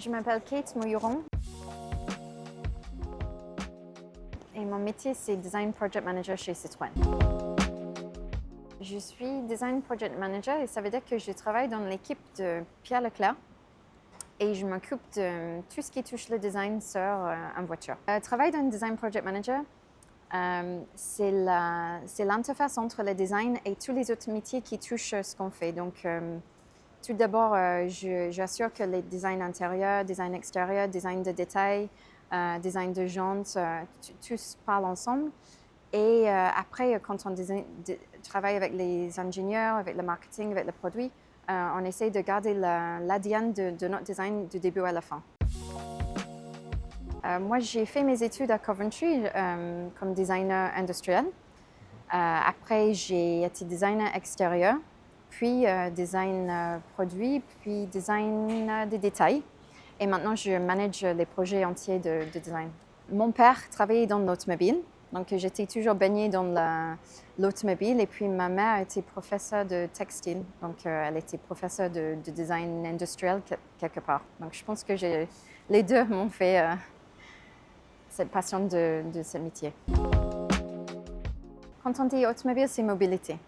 Je m'appelle Kate Mouilleron et mon métier c'est Design Project Manager chez Citroën. Je suis Design Project Manager et ça veut dire que je travaille dans l'équipe de Pierre Leclerc et je m'occupe de tout ce qui touche le design sur une voiture. Le travail d'un Design Project Manager, c'est l'interface entre le design et tous les autres métiers qui touchent ce qu'on fait. Donc, tout d'abord, j'assure que les designs intérieurs, design extérieur, design de détail, design de jantes, tous parlent ensemble. Et après, quand on travaille avec les ingénieurs, avec le marketing, avec le produit, on essaie de garder l'ADN de notre design du début à la fin. Moi, j'ai fait mes études à Coventry comme designer industriel. Après, j'ai été designer extérieur, puis design produit, puis design des détails. Et maintenant, je manage les projets entiers de design. Mon père travaillait dans l'automobile, donc j'étais toujours baignée dans l'automobile. Et puis ma mère était professeure de textile, donc elle était professeure de design industriel quelque part. Donc je pense que les deux m'ont fait cette passion de ce métier. Quand on dit automobile, c'est mobilité.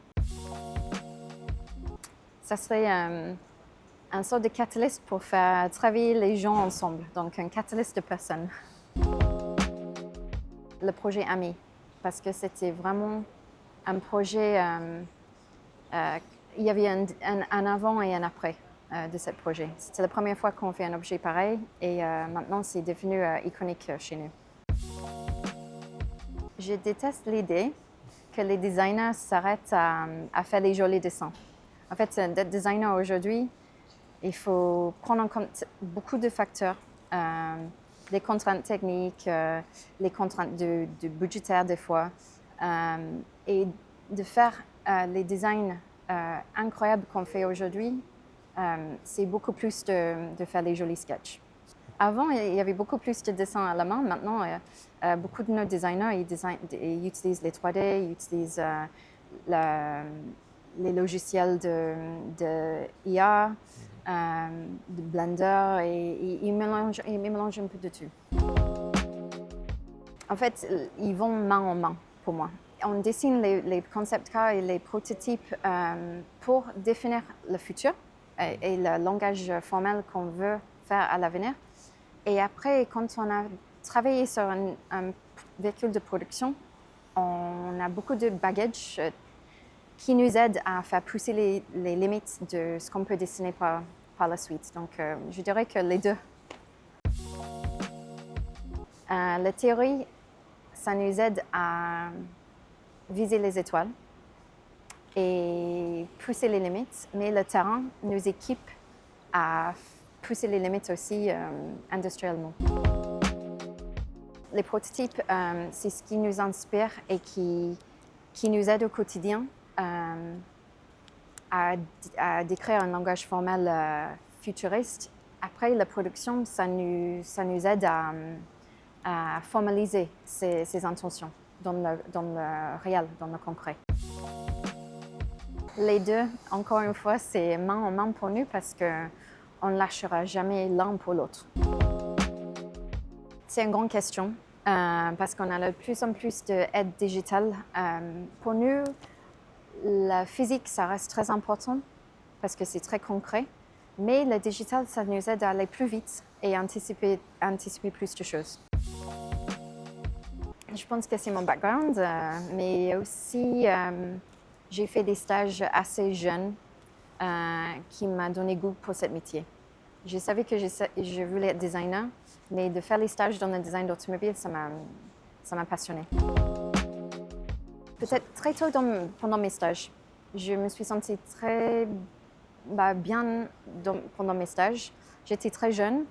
Ça serait un sort de catalyste pour faire travailler les gens ensemble, donc un catalyste de personnes. Le projet AMI, parce que c'était vraiment un projet, il y avait un avant et un après de ce projet. C'était la première fois qu'on fait un objet pareil et maintenant c'est devenu iconique chez nous. Je déteste l'idée que les designers s'arrêtent à faire les jolis dessins. En fait, d'être designer aujourd'hui, il faut prendre en compte beaucoup de facteurs, les contraintes techniques, les contraintes de budgétaires des fois, et de faire les designs incroyables qu'on fait aujourd'hui, c'est beaucoup plus de faire les jolis sketchs. Avant, il y avait beaucoup plus de dessins à la main. Maintenant, beaucoup de nos designers ils utilisent les 3D, ils utilisent les logiciels de IA, de Blender, et ils mélangent un peu de tout. En fait, ils vont main en main pour moi. On dessine les concept cars et les prototypes pour définir le futur et le langage formel qu'on veut faire à l'avenir. Et après, quand on a travaillé sur un véhicule de production, on a beaucoup de bagages qui nous aident à faire pousser les limites de ce qu'on peut dessiner par la suite. Donc, je dirais que les deux. La théorie, ça nous aide à viser les étoiles et pousser les limites, mais le terrain nous équipe à pousser les limites aussi industriellement. Les prototypes, c'est ce qui nous inspire et qui nous aide au quotidien à décrire un langage formel futuriste. Après, la production, ça nous aide à formaliser ces intentions dans le réel, dans le concret. Les deux, encore une fois, c'est main en main pour nous parce qu'on ne lâchera jamais l'un pour l'autre. C'est une grande question parce qu'on a de plus en plus d'aide digitale. Pour nous, la physique, ça reste très important parce que c'est très concret, mais le digital, ça nous aide à aller plus vite et anticiper plus de choses. Je pense que c'est mon background, mais aussi j'ai fait des stages assez jeunes qui m'ont donné goût pour ce métier. Je savais que je voulais être designer, mais de faire les stages dans le design d'automobile, ça m'a passionnée. Peut-être très tôt pendant mes stages, je me suis sentie très bien pendant mes stages. J'étais très jeune,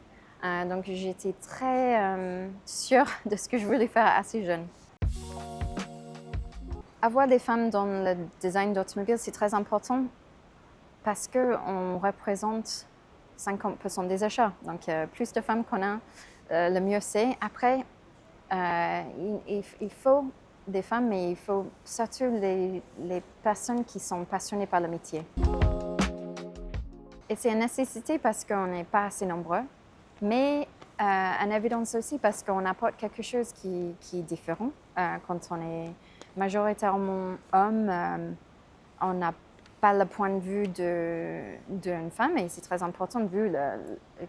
donc j'étais très sûre de ce que je voulais faire assez jeune. Avoir des femmes dans le design d'automobile, c'est très important parce qu'on représente 50% des achats. Donc, plus de femmes qu'on a, le mieux c'est. Après, il faut des femmes, mais il faut surtout les personnes qui sont passionnées par le métier. Et c'est une nécessité parce qu'on n'est pas assez nombreux. mais en évidence aussi parce qu'on apporte quelque chose qui est différent. Quand on est majoritairement homme, on n'a pas le point de vue d'une femme et c'est très important vu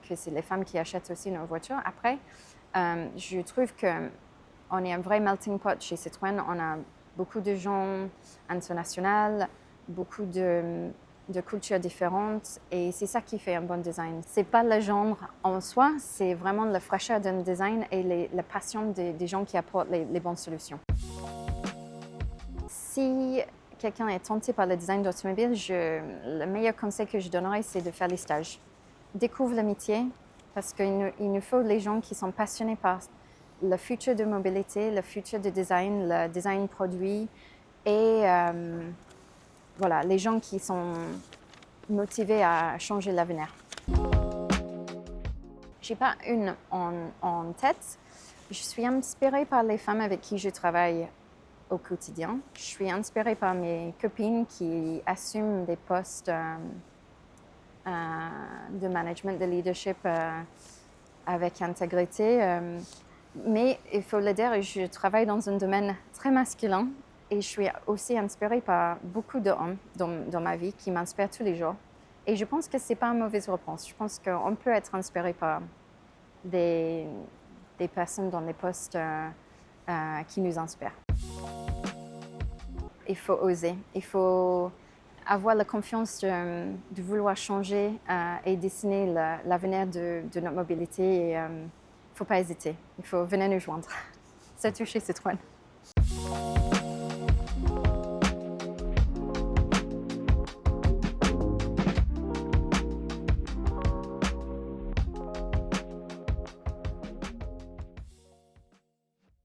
que c'est les femmes qui achètent aussi nos voitures. Après, je trouve qu'on est un vrai melting pot chez Citroën. On a beaucoup de gens internationaux, beaucoup de cultures différentes et c'est ça qui fait un bon design. C'est pas le genre en soi, c'est vraiment la fraîcheur d'un design et la passion des gens qui apportent les bonnes solutions. Si quelqu'un est tenté par le design d'automobile, le meilleur conseil que je donnerais, c'est de faire les stages. Découvre le métier parce qu'il nous faut les gens qui sont passionnés par le futur de mobilité, le futur de design, le design produit et voilà, les gens qui sont motivés à changer l'avenir. Je n'ai pas une en tête. Je suis inspirée par les femmes avec qui je travaille au quotidien. Je suis inspirée par mes copines qui assument des postes de management, de leadership avec intégrité. Mais il faut le dire, je travaille dans un domaine très masculin et je suis aussi inspirée par beaucoup d'hommes dans ma vie qui m'inspirent tous les jours. Et je pense que ce n'est pas une mauvaise réponse. Je pense qu'on peut être inspiré par des personnes dans des postes qui nous inspirent. Il faut oser, il faut avoir la confiance de vouloir changer et dessiner l'avenir de notre mobilité. Il ne faut pas hésiter, il faut venir nous joindre. C'est tout chez Citroën.